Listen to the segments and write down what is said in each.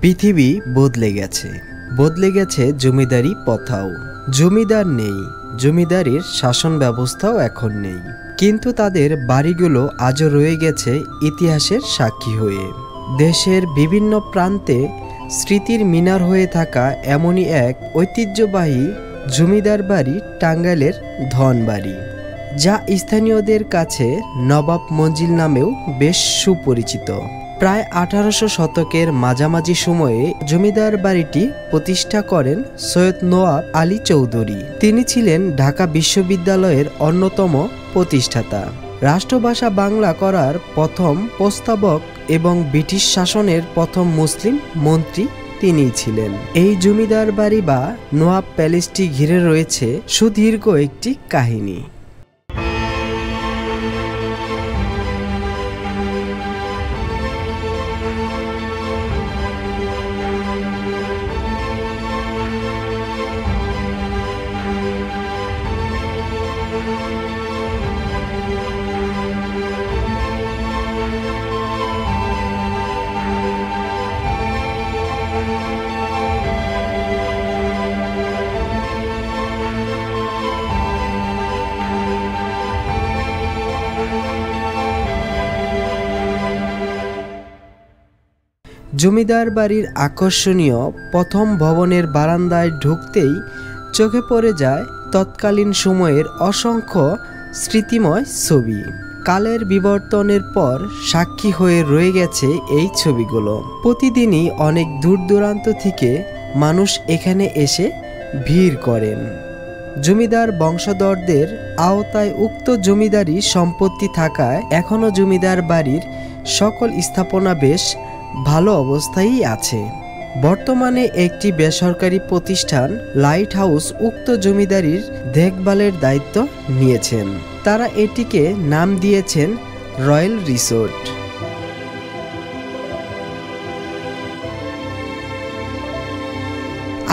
পৃথিবী বদলে গেছে, বদলে গেছে জমিদারি প্রথাও। জমিদার নেই, জমিদারির শাসন ব্যবস্থাও এখন নেই, কিন্তু তাদের বাড়িগুলো আজও রয়ে গেছে ইতিহাসের সাক্ষী হয়ে। দেশের বিভিন্ন প্রান্তে স্মৃতির মিনার হয়ে থাকা এমনই এক ঐতিহ্যবাহী জমিদার বাড়ি টাঙ্গাইলের ধনবাড়ি, যা স্থানীয়দের কাছে নবাব মঞ্জিল নামেও বেশ সুপরিচিত। প্রায় 1800 শতকের মাঝামাঝি সময়ে জমিদার বাড়িটি প্রতিষ্ঠা করেন সৈয়দ নওয়াব আলী চৌধুরী। তিনি ছিলেন ঢাকা বিশ্ববিদ্যালয়ের অন্যতম প্রতিষ্ঠাতা, রাষ্ট্রভাষা বাংলা করার প্রথম প্রস্তাবক এবং ব্রিটিশ শাসনের প্রথম মুসলিম মন্ত্রী তিনিই ছিলেন। এই জমিদার বাড়ি বা নওয়াব প্যালেসটি ঘিরে রয়েছে সুদীর্ঘ একটি কাহিনী। জমিদার বাড়ির আকর্ষণীয় প্রথম ভবনের বারান্দায় ঢুকতেই চোখে পড়ে যায় তৎকালীন সময়ের অসংখ্য স্মৃতিময় ছবি। কালের বিবর্তনের পর সাক্ষী হয়ে রয়ে গেছে এই ছবিগুলো। প্রতিদিনই অনেক দূর দূরান্ত থেকে মানুষ এখানে এসে ভিড় করেন। জমিদার বংশধরদের আওতায় উক্ত জমিদারি সম্পত্তি থাকায় এখনও জমিদার বাড়ির সকল স্থাপনা বেশ ভালো অবস্থায়ই আছে। বর্তমানে একটি বেসরকারি প্রতিষ্ঠান লাইট হাউস উক্ত জমিদারির দেখভালের দায়িত্ব নিয়েছেন। তারা এটিকে নাম দিয়েছেন রয়্যাল রিসোর্ট।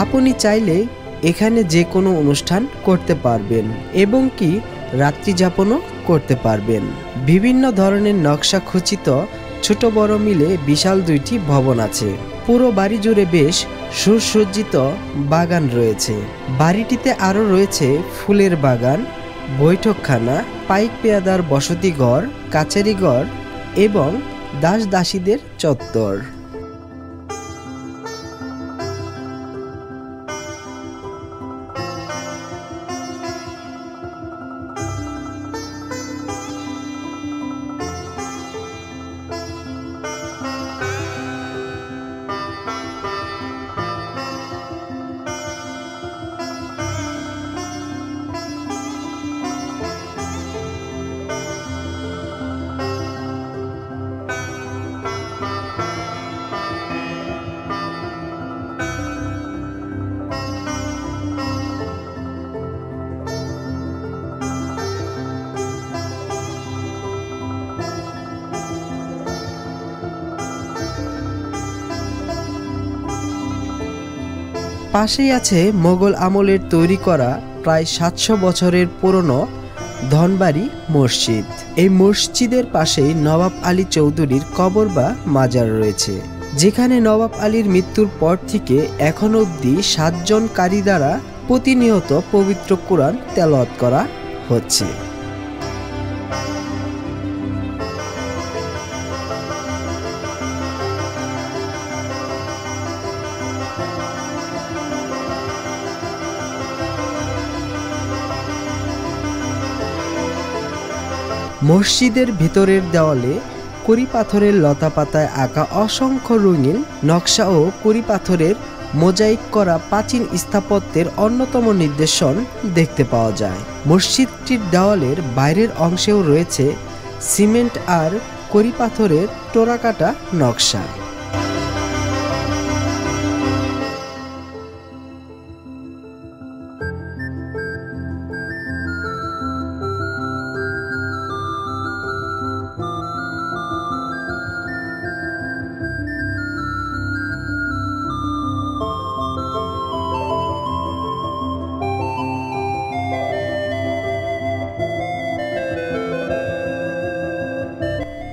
আপনি চাইলে এখানে যে কোনো অনুষ্ঠান করতে পারবেন এবং কি রাত্রি যাপনও করতে পারবেন। বিভিন্ন ধরনের নকশা খচিত ছোট বড় মিলে বিশাল 2টি ভবন আছে। পুরো বাড়ি জুড়ে বেশ সুসজ্জিত বাগান রয়েছে। বাড়িটিতে আরও রয়েছে ফুলের বাগান, বৈঠকখানা, পাইক পেয়াদার বসতিঘর, কাচারিঘর এবং দাস দাসীদের চত্বর। পাশেই আছে মোগল আমলের তৈরি করা প্রায় 700 বছরের পুরনো ধনবাড়ি মসজিদ। এই মসজিদের পাশেই নবাব আলী চৌধুরীর কবর বা মাজার রয়েছে, যেখানে নবাব আলীর মৃত্যুর পর থেকে এখন অবধি 7 জন কারি দ্বারা প্রতিনিয়ত পবিত্র কোরআন তেলাওয়াত করা হচ্ছে। মসজিদের ভিতরের দেওয়ালে কড়ি পাথরের লতা পাতায় আঁকা অসংখ্য রঙিন নকশা ও কড়ি পাথরের মোজাইক করা প্রাচীন স্থাপত্যের অন্যতম নিদর্শন দেখতে পাওয়া যায়। মসজিদটির দেওয়ালের বাইরের অংশেও রয়েছে সিমেন্ট আর কড়ি পাথরের টোরাকাটা নকশা।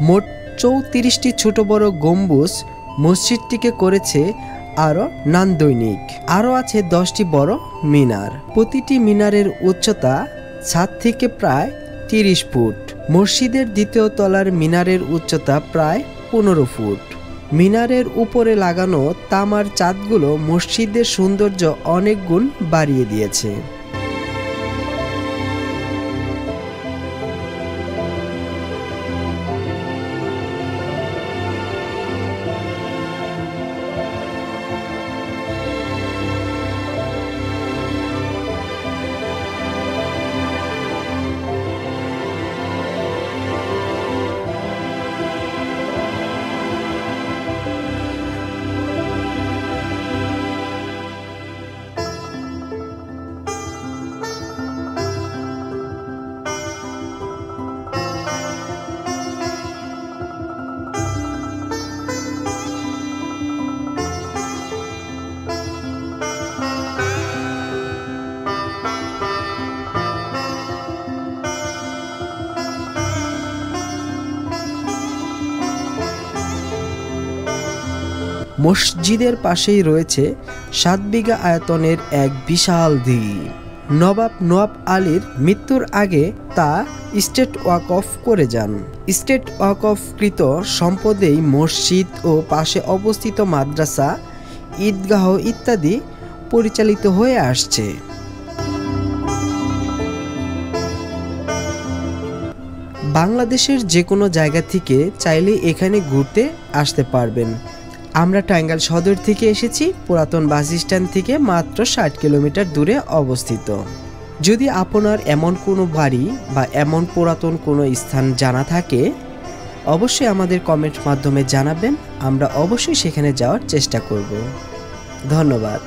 মোট 34টি ছোট বড় গম্বুজ মসজিদটিকে করেছে আরও নান্দনিক। আরও আছে 10টি বড় মিনার। প্রতিটি মিনারের উচ্চতা ছাদ থেকে প্রায় 30 ফুট। মসজিদের দ্বিতীয় তলার মিনারের উচ্চতা প্রায় 15 ফুট। মিনারের উপরে লাগানো তামার চাঁদগুলো মসজিদের সৌন্দর্য অনেক গুণ বাড়িয়ে দিয়েছে। মসজিদের পাশেই রয়েছে 7 বিঘা আয়তনের এক বিশাল দিঘি। নবাব নওয়াব আলীর মৃত্যুর আগে তা স্টেট ওয়াকফ করে যান। স্টেট ওয়াকফকৃত সম্পদেই মসজিদ ও পাশে অবস্থিত মাদ্রাসা, ঈদগাহ ইত্যাদি পরিচালিত হয়ে আসছে। বাংলাদেশের যে কোনো জায়গা থেকে চাইলে এখানে ঘুরতে আসতে পারবেন। আমরা টাঙ্গাইল সদর থেকে এসেছি, পুরাতন বাস স্ট্যান্ড থেকে মাত্র 60 কিলোমিটার দূরে অবস্থিত। যদি আপনার এমন কোনো বাড়ি বা এমন পুরাতন কোনো স্থান জানা থাকে, অবশ্যই আমাদের কমেন্ট মাধ্যমে জানাবেন। আমরা অবশ্যই সেখানে যাওয়ার চেষ্টা করব। ধন্যবাদ।